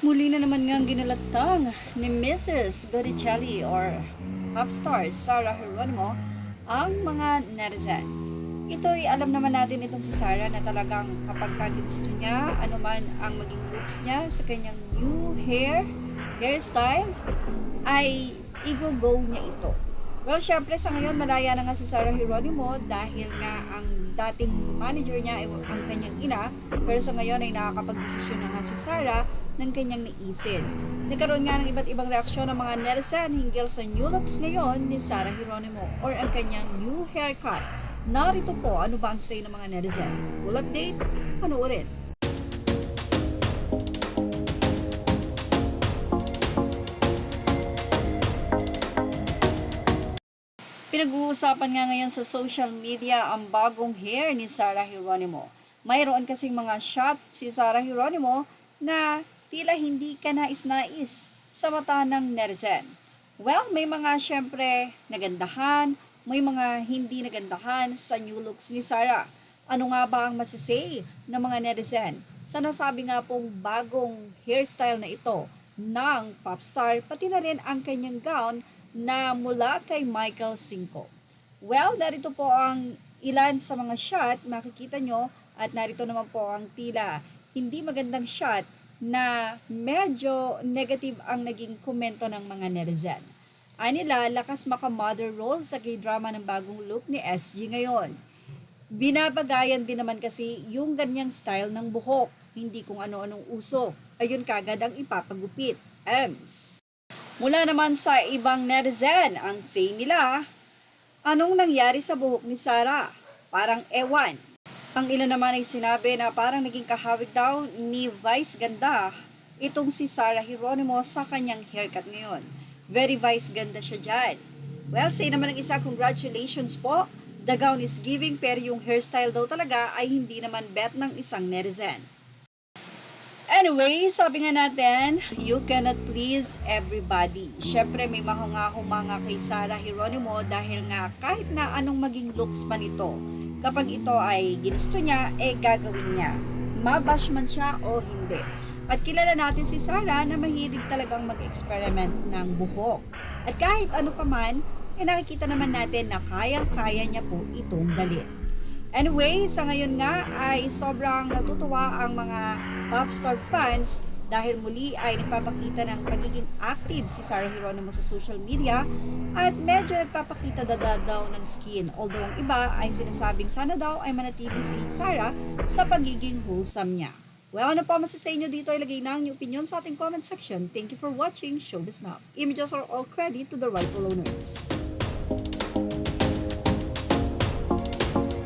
Muli na naman ngang ginalatang ni Mrs. Botticelli or popstar Sarah Geronimo ang mga netizen. Ito'y alam naman natin itong si Sarah na talagang kapag gusto niya, anuman ang maging looks niya sa kanyang new hairstyle, ay i-go niya ito. Well, syempre sa ngayon malaya na nga si Sarah Geronimo dahil nga ang dating manager niya ay ang kanyang ina, pero sa ngayon ay nakakapag-desisyon na nga si Sarah ng kanyang naisin. Nagkaroon nga ng iba't ibang reaksyon ng mga netizen hinggil sa new looks ngayon ni Sarah Geronimo or ang kanyang new haircut. Narito po ano ba ang say ng mga netizen. Full update, panoorin. Pinag-uusapan nga ngayon sa social media ang bagong hair ni Sarah Geronimo. Mayroon kasing mga shot si Sarah Geronimo na tila hindi ka nais-nais sa mata ng netizen. Well, may mga syempre nagandahan, may mga hindi nagandahan sa new looks ni Sarah. Ano nga ba ang masasay ng mga netizen sa nasabi nga pong bagong hairstyle na ito ng popstar, pati na rin ang kanyang gown na mula kay Michael Cinco. Well, narito po ang ilan sa mga shot makikita nyo at narito naman po ang tila hindi magandang shot na medyo negative ang naging komento ng mga netizen. Anila, lakas maka-mother role sa K-drama ng bagong look ni SG ngayon. Binabagayan din naman kasi yung ganyang style ng buhok, hindi kung ano-anong uso. Ayun kagad ang ipapagupit. Ems. Mula naman sa ibang netizen, ang say nila, anong nangyari sa buhok ni Sarah? Parang ewan. Ang ilan naman ay sinabi na parang naging kahawig daw ni Vice Ganda itong si Sarah Geronimo sa kanyang haircut ngayon. Very Vice Ganda siya dyan. Well, say naman ng isa, congratulations po. The gown is giving pero yung hairstyle daw talaga ay hindi naman bet ng isang netizen. Anyway, sabi nga natin, you cannot please everybody. Siyempre may mahunga-humanga kay Sarah Geronimo dahil nga kahit na anong maging looks pa nito, kapag ito ay ginusto niya, gagawin niya. Mabash man siya o hindi. At kilala natin si Sarah na mahilig talagang mag-experiment ng buhok. At kahit ano pa man, nakikita naman natin na kayang-kaya niya po itong dalhin. Anyway, sa ngayon nga ay sobrang natutuwa ang mga popstar fans dahil muli ay nagpapakita ng pagiging active si Sarah Geronimo sa social media at medyo nagpapakita daw ng skin. Although ang iba ay sinasabing sana daw ay manatili si Sarah sa pagiging wholesome niya. Well, ano pa masasay nyo dito? Ilagay na ang inyong opinion sa ating comment section. Thank you for watching Showbiz Now. Images are all credit to the rightful owners.